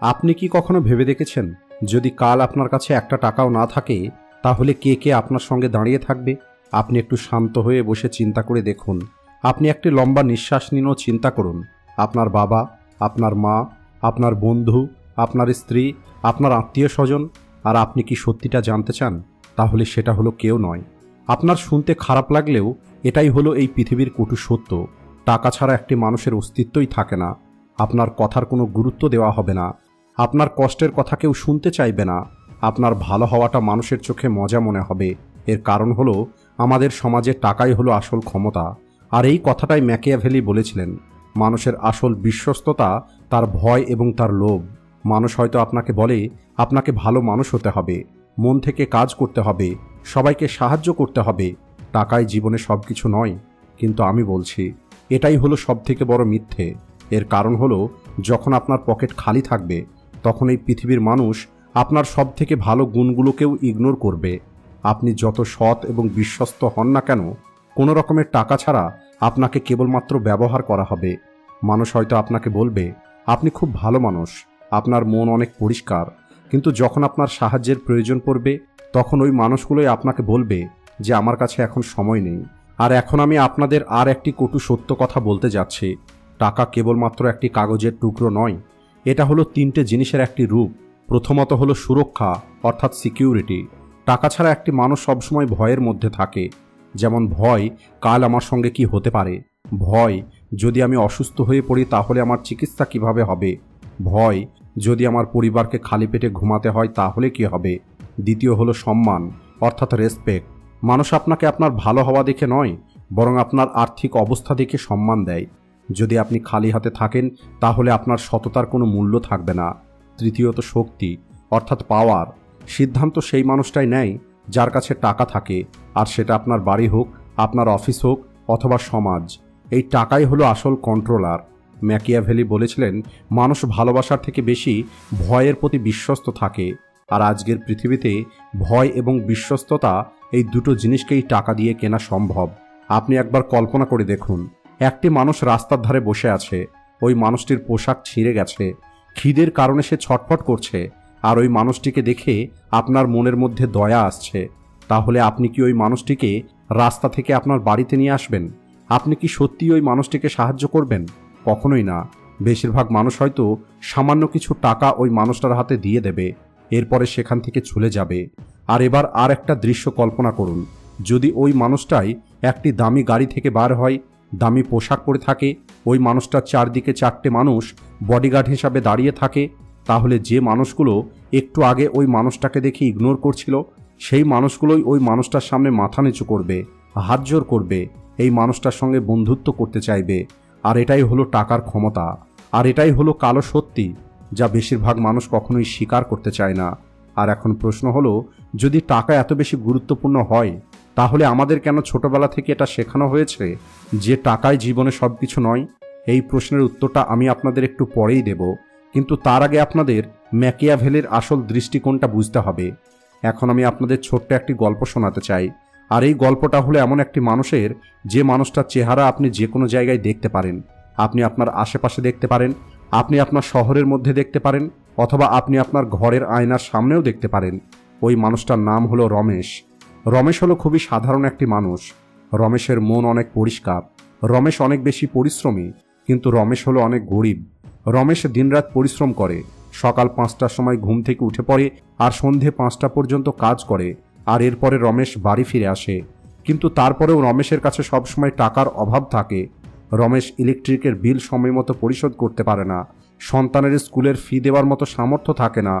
আপনি কি কখনো ভেবে দেখেছেন যদি কাল আপনার কাছে একটা টাকাও না থাকে তাহলে কে কে আপনার সঙ্গে দাঁড়িয়ে থাকবে? আপনি একটু শান্ত হয়ে বসে চিন্তা করে দেখুন। আপনি একটি লম্বা নিঃশ্বাস নিন ও চিন্তা করুন। আপনার বাবা, আপনার মা, আপনার বন্ধু, আপনার স্ত্রী, আপনার আত্মীয় স্বজন। আর আপনি কি সত্যিটা জানতে চান? তাহলে সেটা হলো কেউ নয়। আপনার শুনতে খারাপ লাগলেও এটাই হলো এই পৃথিবীর কটু সত্য। টাকা ছাড়া একটি মানুষের অস্তিত্বই থাকে না। আপনার কথার কোনো গুরুত্ব দেওয়া হবে না। আপনার কষ্টের কথা কেউ শুনতে চাইবে না। আপনার ভালো হওয়াটা মানুষের চোখে মজা মনে হবে। এর কারণ হলো আমাদের সমাজে টাকাই হলো আসল ক্ষমতা। আর এই কথাটাই ম্যাকিয়াভেলি বলেছিলেন, মানুষের আসল বিশ্বস্ততা তার ভয় এবং তার লোভ। মানুষ হয়তো আপনাকে বলে আপনাকে ভালো মানুষ হতে হবে, মন থেকে কাজ করতে হবে, সবাইকে সাহায্য করতে হবে। টাকাই জীবনে সব কিছু নয়। কিন্তু আমি বলছি এটাই হলো সবথেকে বড় মিথ্যে। এর কারণ হলো যখন আপনার পকেট খালি থাকবে তখন এই পৃথিবীর মানুষ আপনার সব থেকে ভালো গুণগুলোকেও ইগনোর করবে। আপনি যত সৎ এবং বিশ্বস্ত হন না কেন, কোনো রকমের টাকা ছাড়া আপনাকে কেবলমাত্র ব্যবহার করা হবে। মানুষ হয়তো আপনাকে বলবে আপনি খুব ভালো মানুষ, আপনার মন অনেক পরিষ্কার, কিন্তু যখন আপনার সাহায্যের প্রয়োজন পড়বে তখন ওই মানুষগুলোই আপনাকে বলবে যে আমার কাছে এখন সময় নেই। আর এখন আমি আপনাদের আর একটি কটু সত্য কথা বলতে যাচ্ছি। টাকা কেবলমাত্র একটি কাগজের টুকরো নয়, এটা হলো তিনটে জিনিসের একটি রূপ। প্রথমত হলো সুরক্ষা, অর্থাৎ সিকিউরিটি। টাকা ছাড়া একটি মানুষ সবসময় ভয়ের মধ্যে থাকে। যেমন ভয় কাল আমার সঙ্গে কি হতে পারে, ভয় যদি আমি অসুস্থ হয়ে পড়ি তাহলে আমার চিকিৎসা কিভাবে হবে, ভয় যদি আমার পরিবারকে খালি পেটে ঘুমাতে হয় তাহলে কি হবে। দ্বিতীয় হলো সম্মান, অর্থাৎ রেসপেক্ট। মানুষ আপনাকে আপনার ভালো হওয়া দেখে নয়, বরং আপনার আর্থিক অবস্থা দেখে সম্মান দেয়। যদি আপনি খালি হাতে থাকেন তাহলে আপনার সততার কোনো মূল্য থাকবে না। তৃতীয়ত শক্তি, অর্থাৎ পাওয়ার। সিদ্ধান্ত সেই মানুষটাই নেয় যার কাছে টাকা থাকে, আর সেটা আপনার বাড়ি হোক, আপনার অফিস হোক অথবা সমাজ। এই টাকাই হলো আসল কন্ট্রোলার। ম্যাকিয়াভেলি বলেছিলেন মানুষ ভালোবাসার থেকে বেশি ভয়ের প্রতি বিশ্বস্ত থাকে। আর আজকের পৃথিবীতে ভয় এবং বিশ্বস্ততা এই দুটো জিনিসকেই টাকা দিয়ে কেনা সম্ভব। আপনি একবার কল্পনা করে দেখুন, একটি মানুষ রাস্তার ধারে বসে আছে, ওই মানুষটির পোশাক ছিঁড়ে গেছে, খিদের কারণে সে ছটফট করছে, আর ওই মানুষটিকে দেখে আপনার মনের মধ্যে দয়া আসছে। তাহলে আপনি কি ওই মানুষটিকে রাস্তা থেকে আপনার বাড়িতে নিয়ে আসবেন? আপনি কি সত্যি ওই মানুষটিকে সাহায্য করবেন? কখনোই না। বেশিরভাগ মানুষ হয়তো সামান্য কিছু টাকা ওই মানুষটার হাতে দিয়ে দেবে, এরপরে সেখান থেকে চলে যাবে। আর এবার আর একটা দৃশ্য কল্পনা করুন, যদি ওই মানুষটাই একটি দামি গাড়ি থেকে বার হয়, দামি পোশাক পরে থাকে, ওই মানুষটার চারদিকে চারটে মানুষ বডিগার্ড হিসাবে দাঁড়িয়ে থাকে, তাহলে যে মানুষগুলো একটু আগে ওই মানুষটাকে দেখে ইগনোর করছিল সেই মানুষগুলোই ওই মানুষটার সামনে মাথা নিচু করবে, হাত জোর করবে, এই মানুষটার সঙ্গে বন্ধুত্ব করতে চাইবে। আর এটাই হলো টাকার ক্ষমতা। আর এটাই হলো কালো সত্যি, যা বেশিরভাগ মানুষ কখনোই স্বীকার করতে চায় না। আর এখন প্রশ্ন হলো, যদি টাকা এত বেশি গুরুত্বপূর্ণ হয় তাহলে আমাদের কেন ছোটবেলা থেকে এটা শেখানো হয়েছে যে টাকাই জীবনে সব কিছু নয়? এই প্রশ্নের উত্তরটা আমি আপনাদের একটু পরেই দেব, কিন্তু তার আগে আপনাদের ম্যাকিয়াভেলির আসল দৃষ্টিকোণটা বুঝতে হবে। এখন আমি আপনাদের ছোট্ট একটি গল্প শোনাতে চাই। আর এই গল্পটা হলো এমন একটি মানুষের, যে মানুষটার চেহারা আপনি যে কোনো জায়গায় দেখতে পারেন। আপনি আপনার আশেপাশে দেখতে পারেন, আপনি আপনার শহরের মধ্যে দেখতে পারেন, অথবা আপনি আপনার ঘরের আয়নার সামনেও দেখতে পারেন। ওই মানুষটার নাম হলো রমেশ। রমেশ হলো খুবই সাধারণ একটি মানুষ। রমেশের মন অনেক পরিষ্কার, রমেশ অনেক বেশি পরিশ্রমী, কিন্তু রমেশ হলো অনেক গরিব। রমেশ দিনরাত পরিশ্রম করে, সকাল 5টার সময় ঘুম থেকে উঠে পড়ে আর সন্ধে 5টা পর্যন্ত কাজ করে, আর এরপরে রমেশ বাড়ি ফিরে আসে। কিন্তু তারপরেও রমেশের কাছে সবসময় টাকার অভাব থাকে। রমেশ ইলেকট্রিকের বিল সময় মতো পরিশোধ করতে পারে না, সন্তানের স্কুলের ফি দেওয়ার মতো সামর্থ্য থাকে না,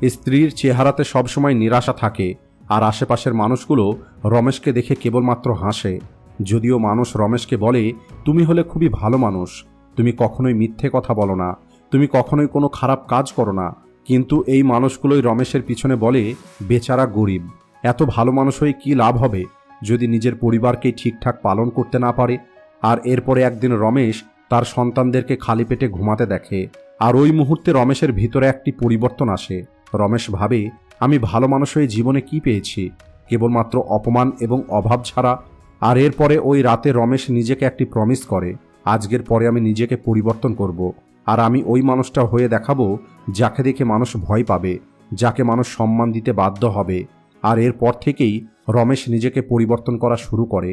স্ত্রীর চেহারাতে সবসময় নিরাশা থাকে, আর আশেপাশের মানুষগুলো রমেশকে দেখে কেবলমাত্র হাসে। যদিও মানুষ রমেশকে বলে তুমি হলে খুবই ভালো মানুষ, তুমি কখনোই মিথ্যে কথা বলো না, তুমি কখনোই কোনো খারাপ কাজ করো না, কিন্তু এই মানুষগুলোই রমেশের পিছনে বলে বেচারা গরিব। এত ভালো মানুষ হয়ে কী লাভ হবে যদি নিজের পরিবারকে ঠিকঠাক পালন করতে না পারে? আর এরপরে একদিন রমেশ তার সন্তানদেরকে খালি পেটে ঘুমাতে দেখে, আর ওই মুহূর্তে রমেশের ভিতরে একটি পরিবর্তন আসে। রমেশ ভাবে আমি ভালো মানুষ হয়ে জীবনে কি পেয়েছি? কেবলমাত্র অপমান এবং অভাব ছাড়া। আর এরপরে ওই রাতে রমেশ নিজেকে একটি প্রমিস করে, আজকের পরে আমি নিজেকে পরিবর্তন করব, আর আমি ওই মানুষটা হয়ে দেখাবো যাকে দেখে মানুষ ভয় পাবে, যাকে মানুষ সম্মান দিতে বাধ্য হবে। আর এরপর থেকেই রমেশ নিজেকে পরিবর্তন করা শুরু করে।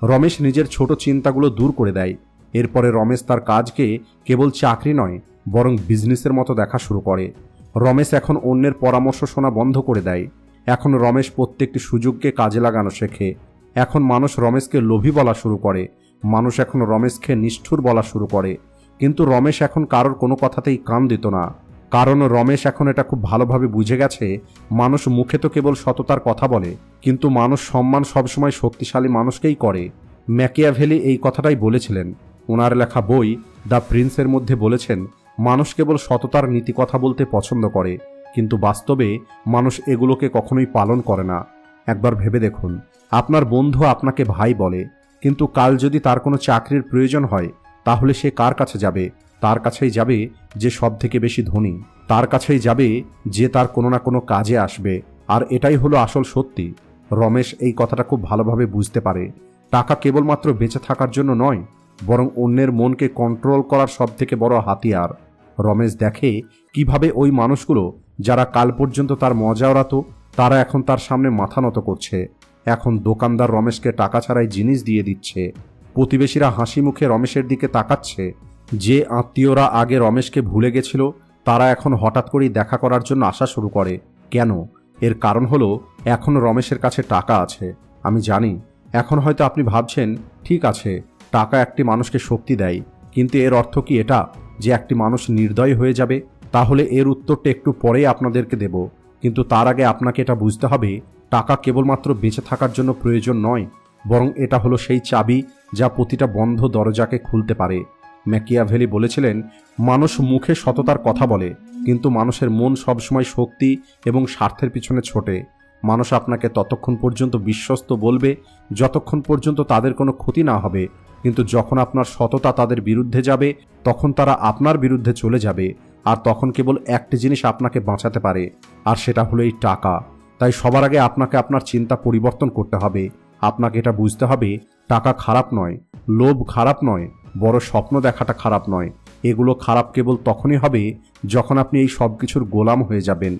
রমেশ নিজের ছোট চিন্তাগুলো দূর করে দেয়। এরপরে রমেশ তার কাজকে কেবল চাকরি নয় বরং বিজনেসের মতো দেখা শুরু করে। রমেশ এখন অন্যের পরামর্শ শোনা বন্ধ করে দেয়। এখন রমেশ প্রত্যেকটি সুযোগকে কাজে লাগানো শেখে। এখন মানুষ রমেশকে লোভী বলা শুরু করে, মানুষ এখন রমেশকে নিষ্ঠুর বলা শুরু করে। কিন্তু রমেশ এখন কারোর কোনো কথাতেই কান দিত না, কারণ রমেশ এখন এটা খুব ভালোভাবে বুঝে গেছে, মানুষ মুখে তো কেবল সততার কথা বলে, কিন্তু মানুষ সম্মান সবসময় শক্তিশালী মানুষকেই করে। ম্যাকিয়াভেলি এই কথাটাই বলেছিলেন। ওনার লেখা বই দ্য প্রিন্সের মধ্যে বলেছেন, মানুষ কেবল সততার নীতি কথা বলতে পছন্দ করে, কিন্তু বাস্তবে মানুষ এগুলোকে কখনোই পালন করে না। একবার ভেবে দেখুন, আপনার বন্ধু আপনাকে ভাই বলে, কিন্তু কাল যদি তার কোনো চাকরির প্রয়োজন হয় তাহলে সে কার কাছে যাবে? তার কাছেই যাবে যে সব থেকে বেশি ধনী, তার কাছেই যাবে যে তার কোনো না কোনো কাজে আসবে। আর এটাই হলো আসল সত্যি। রমেশ এই কথাটা খুব ভালোভাবে বুঝতে পারে। টাকা কেবলমাত্র বেঁচে থাকার জন্য নয়, বরং অন্যের মনকে কন্ট্রোল করার সব থেকে বড় হাতিয়ার। রমেশ দেখে কিভাবে ওই মানুষগুলো যারা কাল পর্যন্ত তার মজা ওড়াতো, তারা এখন তার সামনে মাথা নত করছে। এখন দোকানদার রমেশকে টাকা ছাড়াই জিনিস দিয়ে দিচ্ছে। প্রতিবেশীরা হাসি মুখে রমেশের দিকে তাকাচ্ছে। যে আত্মীয়রা আগে রমেশকে ভুলে গেছিল তারা এখন হঠাৎ করেই দেখা করার জন্য আসা শুরু করে। কেন? এর কারণ হলো এখন রমেশের কাছে টাকা আছে। আমি জানি এখন হয়তো আপনি ভাবছেন, ঠিক আছে, টাকা একটি মানুষকে শক্তি দেয়, কিন্তু এর অর্থ কি এটা যে একটি মানুষ নির্দয় হয়ে যাবে? তাহলে এর উত্তরটা একটু পরেই আপনাদেরকে দেব, কিন্তু তার আগে আপনাকে এটা বুঝতে হবে, টাকা কেবলমাত্র বেঁচে থাকার জন্য প্রয়োজন নয়, বরং এটা হলো সেই চাবি যা প্রতিটা বন্ধ দরজাকে খুলতে পারে। ম্যাকিয়াভেলি বলেছিলেন, মানুষ মুখে সততার কথা বলে, কিন্তু মানুষের মন সবসময় শক্তি এবং স্বার্থের পিছনে ছোটে। মানুষ আপনাকে ততক্ষণ পর্যন্ত বিশ্বস্ত বলবে যতক্ষণ পর্যন্ত তাদের কোনো ক্ষতি না হবে, কিন্তু যখন আপনার সততা তাদের বিরুদ্ধে যাবে তখন তারা আপনার বিরুদ্ধে চলে যাবে। আর তখন কেবল একটি জিনিস আপনাকে বাঁচাতে পারে, আর সেটা হলো এই টাকা। তাই সবার আগে আপনাকে আপনার চিন্তা পরিবর্তন করতে হবে। আপনাকে এটা বুঝতে হবে, টাকা খারাপ নয়, লোভ খারাপ নয়, বড় স্বপ্ন দেখাটা খারাপ নয়। এগুলো খারাপ কেবল তখনই হবে যখন আপনি এই সব কিছুর গোলাম হয়ে যাবেন।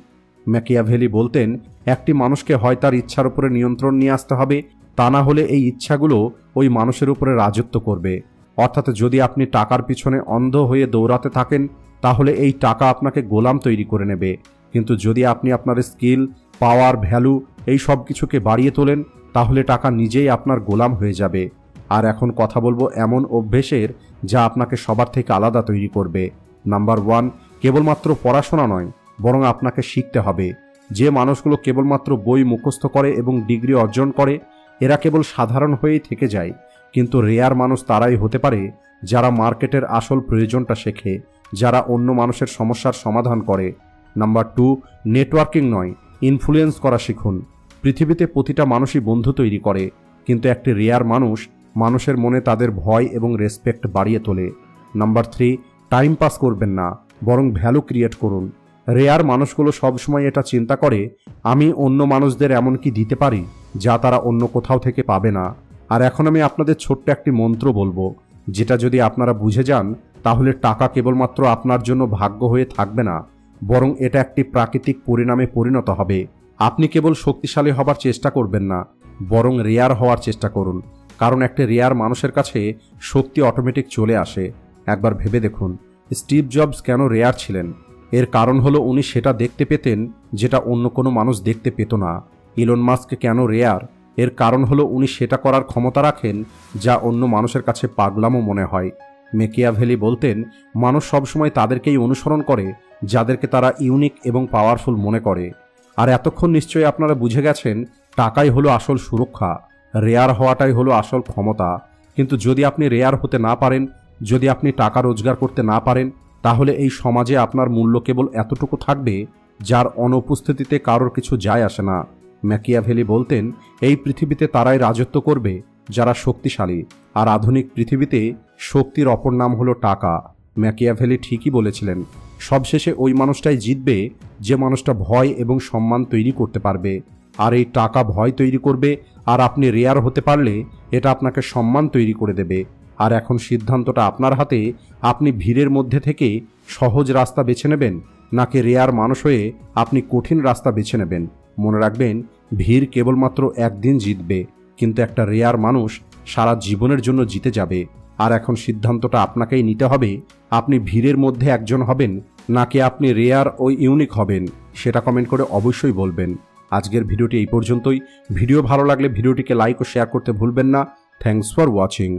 ম্যাকিয়াভেলি বলতেন, একটি মানুষকে হয় তার ইচ্ছার উপরে নিয়ন্ত্রণ নিয়ে আসতে হবে, তা না হলে এই ইচ্ছাগুলো ওই মানুষের উপরে রাজত্ব করবে। অর্থাৎ যদি আপনি টাকার পিছনে অন্ধ হয়ে দৌড়াতে থাকেন তাহলে এই টাকা আপনাকে গোলাম তৈরি করে নেবে। কিন্তু যদি আপনি আপনার স্কিল, পাওয়ার, ভ্যালু এই সব কিছুকে বাড়িয়ে তোলেন তাহলে টাকা নিজেই আপনার গোলাম হয়ে যাবে। আর এখন কথা বলবো এমন অভ্যেসের যা আপনাকে সবার থেকে আলাদা তৈরি করবে। নাম্বার 1, কেবলমাত্র পড়াশোনা নয়, বরং আপনাকে শিখতে হবে। যে মানুষগুলো কেবলমাত্র বই মুখস্থ করে এবং ডিগ্রি অর্জন করে এরা কেবল সাধারণ হয়েই থেকে যায়, কিন্তু রেয়ার মানুষ তারাই হতে পারে যারা মার্কেটের আসল প্রয়োজনটা শেখে, যারা অন্য মানুষের সমস্যার সমাধান করে। নাম্বার 2, নেটওয়ার্কিং নয়, ইনফ্লুয়েন্স করা শিখুন। পৃথিবীতে প্রতিটা মানুষই বন্ধু তৈরি করে, কিন্তু একটি রেয়ার মানুষ মানুষের মনে তাদের ভয় এবং রেসপেক্ট বাড়িয়ে তোলে। নাম্বার 3, টাইম পাস করবেন না, বরং ভ্যালু ক্রিয়েট করুন। রেয়ার মানুষগুলো সবসময় এটা চিন্তা করে, আমি অন্য মানুষদের এমন কি দিতে পারি যা তারা অন্য কোথাও থেকে পাবে না। আর এখন আমি আপনাদের ছোট্ট একটি মন্ত্র বলবো, যেটা যদি আপনারা বুঝে যান তাহলে টাকা কেবলমাত্র আপনার জন্য ভাগ্য হয়ে থাকবে না, বরং এটা একটি প্রাকৃতিক পরিণামে পরিণত হবে। আপনি কেবল শক্তিশালী হবার চেষ্টা করবেন না, বরং রেয়ার হওয়ার চেষ্টা করুন, কারণ একটা রেয়ার মানুষের কাছে শক্তি অটোমেটিক চলে আসে। একবার ভেবে দেখুন, স্টিভ জবস কেন রেয়ার ছিলেন? এর কারণ হলো উনি সেটা দেখতে পেতেন যেটা অন্য কোনো মানুষ দেখতে পেত না। ইলন মাস্ক কেন রেয়ার? এর কারণ হলো উনি সেটা করার ক্ষমতা রাখেন যা অন্য মানুষের কাছে পাগলামো মনে হয়। ম্যাকিয়াভেলি বলতেন, মানুষ সবসময় তাদেরকেই অনুসরণ করে যাদেরকে তারা ইউনিক এবং পাওয়ারফুল মনে করে। আর এতক্ষণ নিশ্চয়ই আপনারা বুঝে গেছেন, টাকাই হলো আসল সুরক্ষা, রেয়ার হওয়াটাই হলো আসল ক্ষমতা। কিন্তু যদি আপনি রেয়ার হতে না পারেন, যদি আপনি টাকা রোজগার করতে না পারেন, তাহলে এই সমাজে আপনার মূল্য কেবল এতটুকু থাকবে যার অনুপস্থিতিতে কারোর কিছু যায় আসে না। ম্যাকিয়াভেলি বলতেন, এই পৃথিবীতে তারাই রাজত্ব করবে যারা শক্তিশালী, আর আধুনিক পৃথিবীতে শক্তির অপর নাম হলো টাকা। ম্যাকিয়াভেলি ঠিকই বলেছিলেন, সবশেষে ওই মানুষটাই জিতবে যে মানুষটা ভয় এবং সম্মান তৈরি করতে পারবে। আর এই টাকা ভয় তৈরি করবে, আর আপনি রেয়ার হতে পারলে এটা আপনাকে সম্মান তৈরি করে দেবে। আর এখন সিদ্ধান্তটা আপনার হাতে, আপনি ভিড়ের মধ্যে থেকে সহজ রাস্তা বেছে নেবেন, নাকি রেয়ার মানুষ হয়ে আপনি কঠিন রাস্তা বেছে নেবেন? মনে রাখবেন, ভিড় কেবলমাত্র একদিন জিতবে, কিন্তু একটা রেয়ার মানুষ সারা জীবনের জন্য জিতে যাবে। আর এখন সিদ্ধান্তটা আপনাকেই নিতে হবে, আপনি ভিড়ের মধ্যে একজন হবেন, নাকি আপনি রেয়ার ও ইউনিক হবেন। সেটা কমেন্ট করে অবশ্যই বলবেন। আজকের ভিডিওটি এই পর্যন্তই। ভিডিও ভালো লাগলে ভিডিওটিকে লাইক ও শেয়ার করতে ভুলবেন না। Thanks for watching.